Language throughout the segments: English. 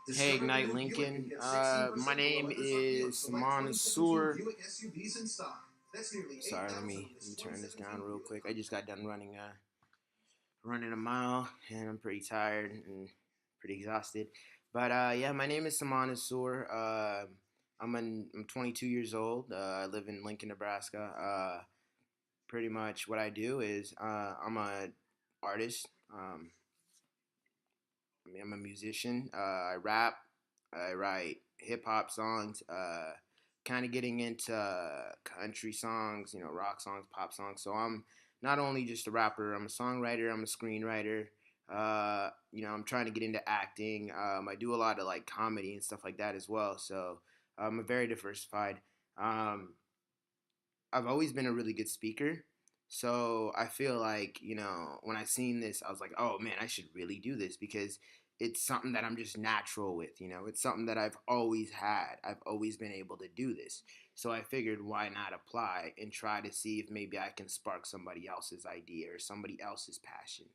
Hey, Ignite Lincoln. My name is Saman Sur. Sorry, let me turn this down real quick. I just got done running a mile, and I'm pretty tired and pretty exhausted. But yeah, my name is Saman Sur. I'm 22 years old. I live in Lincoln, Nebraska. Pretty much what I do is I'm a artist. I'm a musician. I rap. I write hip hop songs. Kind of getting into country songs, rock songs, pop songs. So I'm not only just a rapper. I'm a songwriter. I'm a screenwriter. I'm trying to get into acting. I do a lot of like comedy and stuff like that as well. So I'm a very diversified. Um, I've always been a really good speaker. So I feel like, when I seen this, I was like, oh man, I should really do this because it's something that I'm just natural with, It's something that I've always had. I've always been able to do this. So I figured why not apply and try to see if maybe I can spark somebody else's idea or somebody else's passion.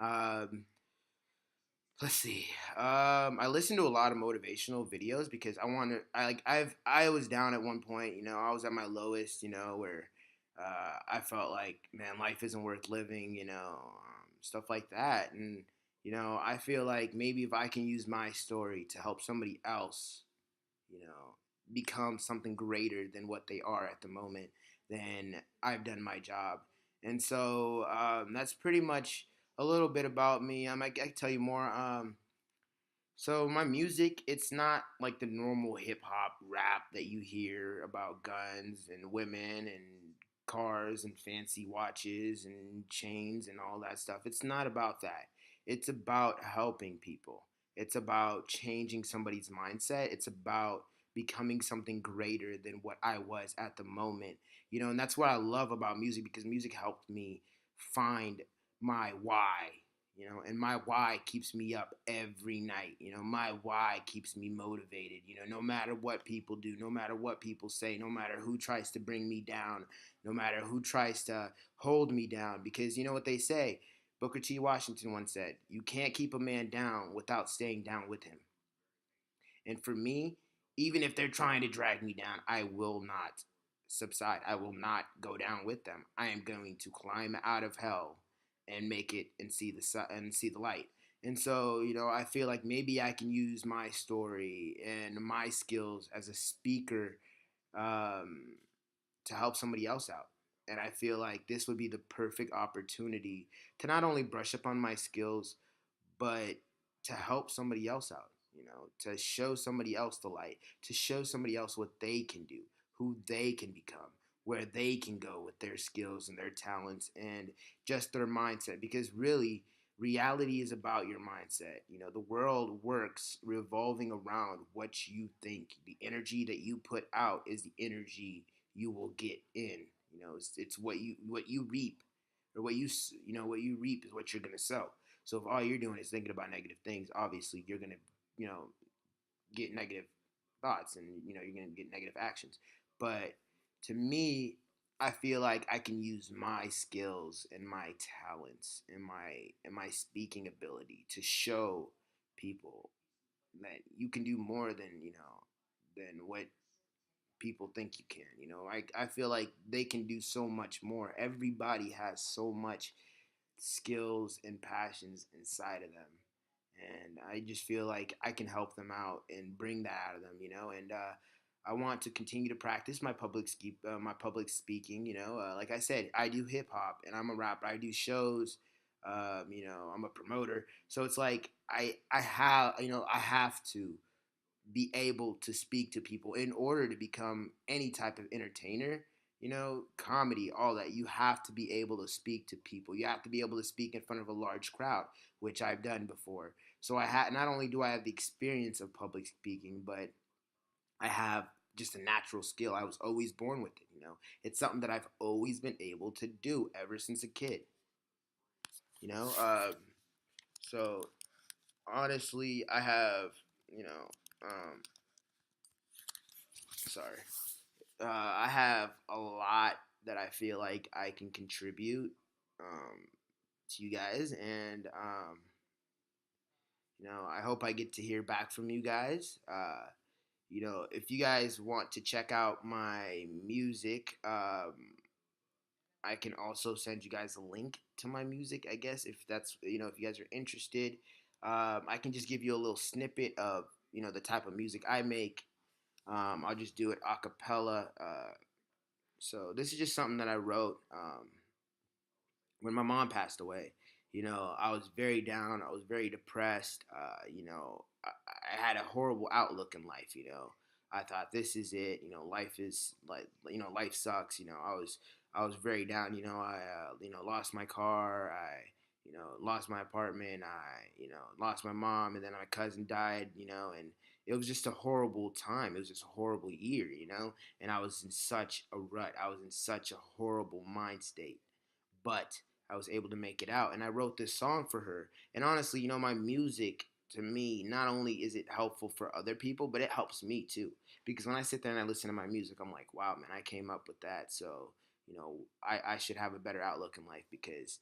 Um, let's see. I listen to a lot of motivational videos because I want to. I was down at one point. I was at my lowest. Where I felt like, man, life isn't worth living. Stuff like that. And I feel like maybe if I can use my story to help somebody else, become something greater than what they are at the moment, then I've done my job. And so that's pretty much a little bit about me. I can tell you more. So my music, it's not like the normal hip hop rap that you hear about guns and women and cars and fancy watches and chains and all that stuff. It's not about that. It's about helping people. It's about changing somebody's mindset. It's about becoming something greater than what I was at the moment. And that's what I love about music because music helped me find my why, and my why keeps me up every night. My why keeps me motivated, no matter what people do, no matter what people say, no matter who tries to bring me down, no matter who tries to hold me down. Because you know what they say? Booker T. Washington once said, you can't keep a man down without staying down with him. And for me, even if they're trying to drag me down, I will not subside. I will not go down with them. I am going to climb out of hell and make it and see the sun and see the light. And so, I feel like maybe I can use my story and my skills as a speaker um, to help somebody else out. And I feel like this would be the perfect opportunity to not only brush up on my skills, but to help somebody else out, to show somebody else the light, to show somebody else what they can do, who they can become, where they can go with their skills and their talents and just their mindset. Because really, reality is about your mindset. The world works revolving around what you think. The energy that you put out is the energy you will get in. It's what you reap, or what you reap is what you're gonna sow. So if all you're doing is thinking about negative things, obviously you're gonna you know get negative thoughts, and you're gonna get negative actions. But to me, I feel like I can use my skills and my talents and my speaking ability to show people that you can do more than what people think you can. I feel like they can do so much more. Everybody has so much skills and passions inside of them. And I just feel like I can help them out and bring that out of them, And I want to continue to practice my public speaking. Like I said, I do hip hop and I'm a rapper. I do shows. I'm a promoter. So it's like I have to be able to speak to people in order to become any type of entertainer, comedy, all that. You have to be able to speak to people. You have to be able to speak in front of a large crowd, which I've done before. So not only do I have the experience of public speaking, but I have just a natural skill. I was always born with it. It's something that I've always been able to do ever since a kid. You know, so honestly, I have, sorry. I have a lot that I feel like I can contribute to you guys, and I hope I get to hear back from you guys. If you guys want to check out my music, I can also send you guys a link to my music, I guess, if that's, if you guys are interested. I can just give you a little snippet of, the type of music I make. I'll just do it a cappella. So this is just something that I wrote when my mom passed away. I was very down. I was very depressed. I had a horrible outlook in life. I thought this is it. Life is like, life sucks. I was very down. I, lost my car. I, lost my apartment. I, lost my mom, and then my cousin died. And it was just a horrible time. It was just a horrible year. And I was in such a rut. I was in such a horrible mind state. But I was able to make it out. And I wrote this song for her. And honestly, my music, to me, not only is it helpful for other people, but it helps me too. Because when I sit there and I listen to my music, I'm like, wow, man, I came up with that. So, I should have a better outlook in life because,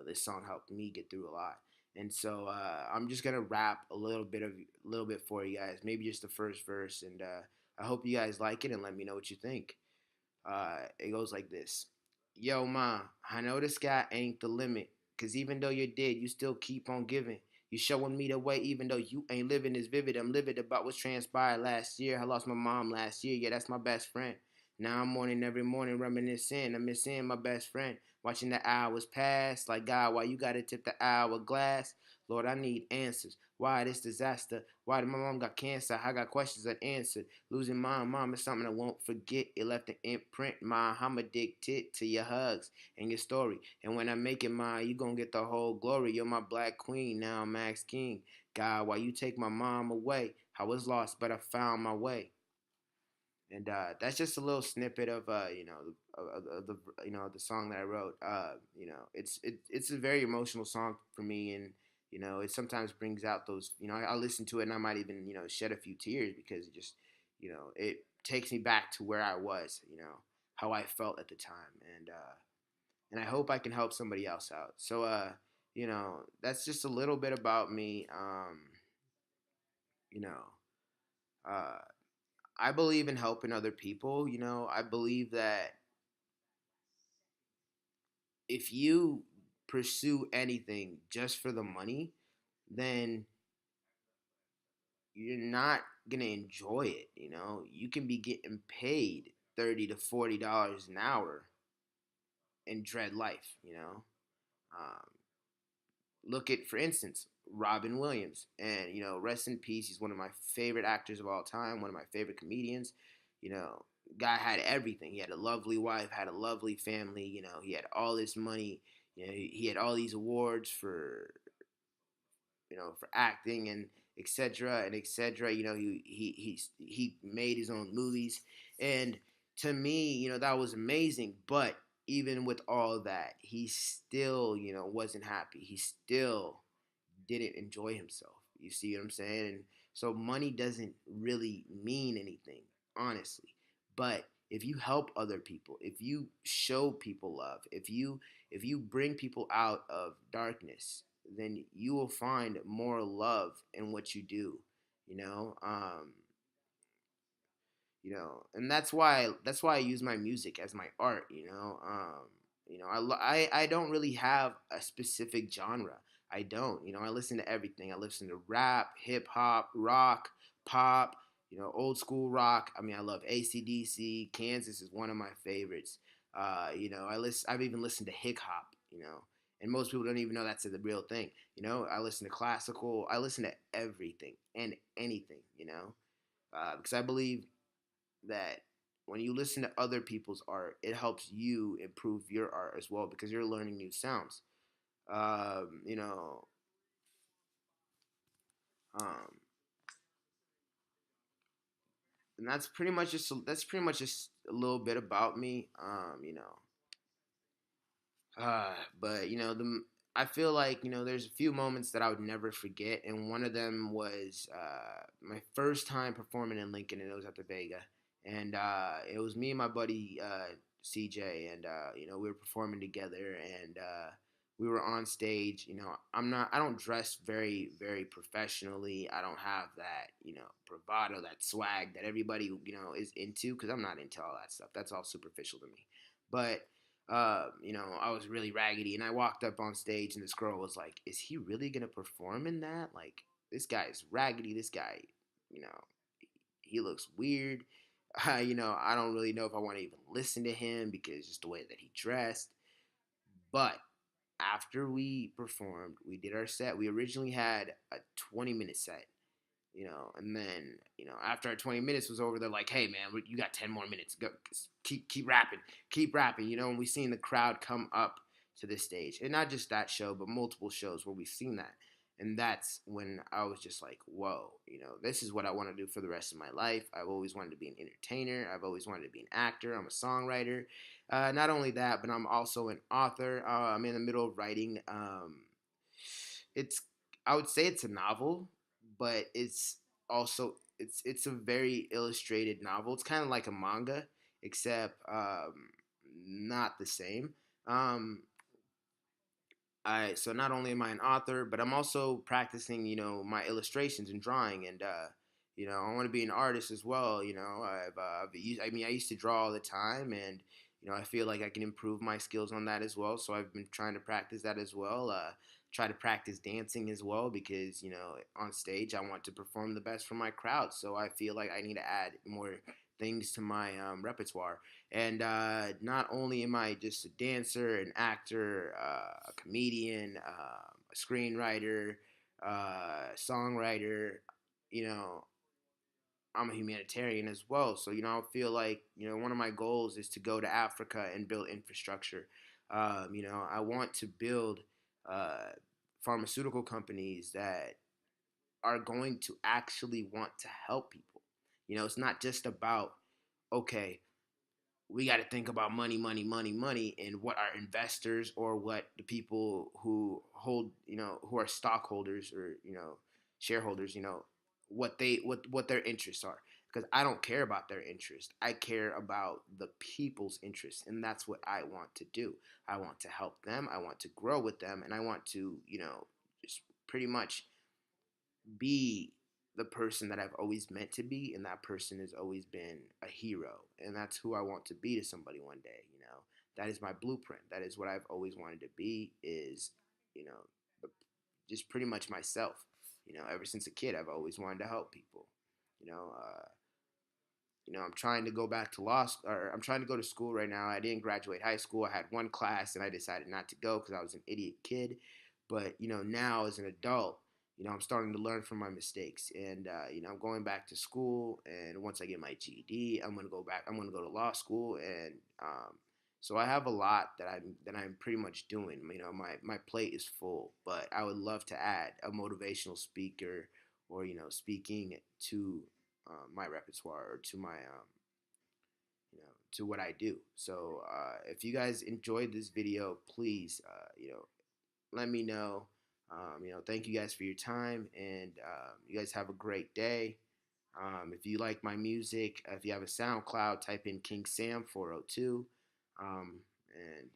this song helped me get through a lot. And so I'm just gonna rap a little bit for you guys, maybe just the first verse, and I hope you guys like it and let me know what you think. It goes like this. Yo, ma, I know the sky ain't the limit. Cause even though you're dead, you still keep on giving. You showing me the way, even though you ain't living as vivid. I'm livid about what's transpired last year. I lost my mom last year. Yeah, that's my best friend. Now I'm mourning every morning, reminiscing. I'm missing my best friend. Watching the hours pass. Like, God, why you gotta tip the hourglass? Lord, I need answers. Why this disaster? Why did my mom got cancer? I got questions unanswered. Losing my mom is something I won't forget. It left an imprint. I'm addicted to your hugs and your story. And when I make it mine, you gonna get the whole glory. You're my black queen, now I'm Max King. God, why you take my mom away? I was lost, but I found my way. And that's just a little snippet of the the song that I wrote. It's a very emotional song for me, and it sometimes brings out those. I listen to it and I might even shed a few tears because it just it takes me back to where I was, how I felt at the time, and I hope I can help somebody else out. So that's just a little bit about me. You know. Uh, I believe in helping other people. I believe that if you pursue anything just for the money, then you're not gonna enjoy it. You can be getting paid $30 to $40 an hour and dread life. Um, Look at, for instance, Robin Williams, and rest in peace. He's one of my favorite actors of all time, one of my favorite comedians. You know, Guy had everything. He had a lovely wife, had a lovely family. He had all this money. He had all these awards for acting and etc. and etc. He made his own movies, and to me, that was amazing. But even with all that, he still, wasn't happy. He still didn't enjoy himself. You see what I'm saying? And so money doesn't really mean anything, honestly. But if you help other people, if you show people love, if you bring people out of darkness, then you will find more love in what you do. You know, um, and that's why I use my music as my art. I don't really have a specific genre. I don't. I listen to everything. I listen to rap, hip hop, rock, pop. Old school rock. I mean, I love AC/DC. Kansas is one of my favorites. I've even listened to hip hop. And most people don't even know that's the real thing. I listen to classical. I listen to everything and anything. Because I believe that when you listen to other people's art, it helps you improve your art as well because you're learning new sounds. Um, you know, um, and that's pretty much just a little bit about me. But I feel like there's a few moments that I would never forget, and one of them was my first time performing in Lincoln, and it was at the Vega, and it was me and my buddy CJ, and we were performing together, and we were on stage. I don't dress very professionally. I don't have that, bravado, that swag that everybody, is into, because I'm not into all that stuff. That's all superficial to me. But I was really raggedy, and I walked up on stage, and this girl was like, "Is he really gonna perform in that? Like, this guy's raggedy. This guy, you know, he looks weird. I don't really know if I want to even listen to him because just the way that he dressed." But after we performed, we did our set. We originally had a 20-minute set, and then after our 20 minutes was over, they're like, "Hey man, you got 10 more minutes. Go, keep rapping, keep rapping." And we seen the crowd come up to this stage, and not just that show, but multiple shows where we've seen that. And that's when I was just like, whoa, this is what I want to do for the rest of my life. I've always wanted to be an entertainer. I've always wanted to be an actor. I'm a songwriter. Not only that, but I'm also an author. I'm in the middle of writing. It's I would say it's a novel, but it's a very illustrated novel. It's kind of like a manga, except not the same. Um, I So not only am I an author, but I'm also practicing, my illustrations and drawing, and I want to be an artist as well. I used to draw all the time, and I feel like I can improve my skills on that as well. So I've been trying to practice that as well. Try to practice dancing as well because on stage I want to perform the best for my crowd. So I feel like I need to add more things to my repertoire. And not only am I just a dancer, an actor, a comedian, a screenwriter, songwriter, you know, I'm a humanitarian as well. So, I feel like, one of my goals is to go to Africa and build infrastructure. I want to build uh, pharmaceutical companies that are going to actually want to help people. It's not just about, okay, we got to think about money, money, money, money, and what our investors or what the people who hold, who are stockholders or shareholders, what their interests are. Because I don't care about their interest. I care about the people's interests, and that's what I want to do. I want to help them. I want to grow with them, and I want to, just pretty much be the person that I've always meant to be, and that person has always been a hero, and that's who I want to be to somebody one day. That is my blueprint. That is what I've always wanted to be. Is you know, just pretty much myself. Ever since a kid, I've always wanted to help people. You know, uh, I'm trying to go back to or I'm trying to go to school right now. I didn't graduate high school. I had one class and I decided not to go because I was an idiot kid. But now as an adult, I'm starting to learn from my mistakes, and I'm going back to school. And once I get my GED, I'm gonna go back. I'm gonna go to law school, and so I have a lot that I'm pretty much doing. My plate is full, but I would love to add a motivational speaker or speaking to my repertoire or to my to what I do. So if you guys enjoyed this video, please let me know. Thank you guys for your time, and you guys have a great day. If you like my music, if you have a SoundCloud, type in King Sam 402, and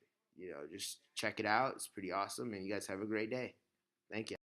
just check it out. It's pretty awesome, and you guys have a great day. Thank you.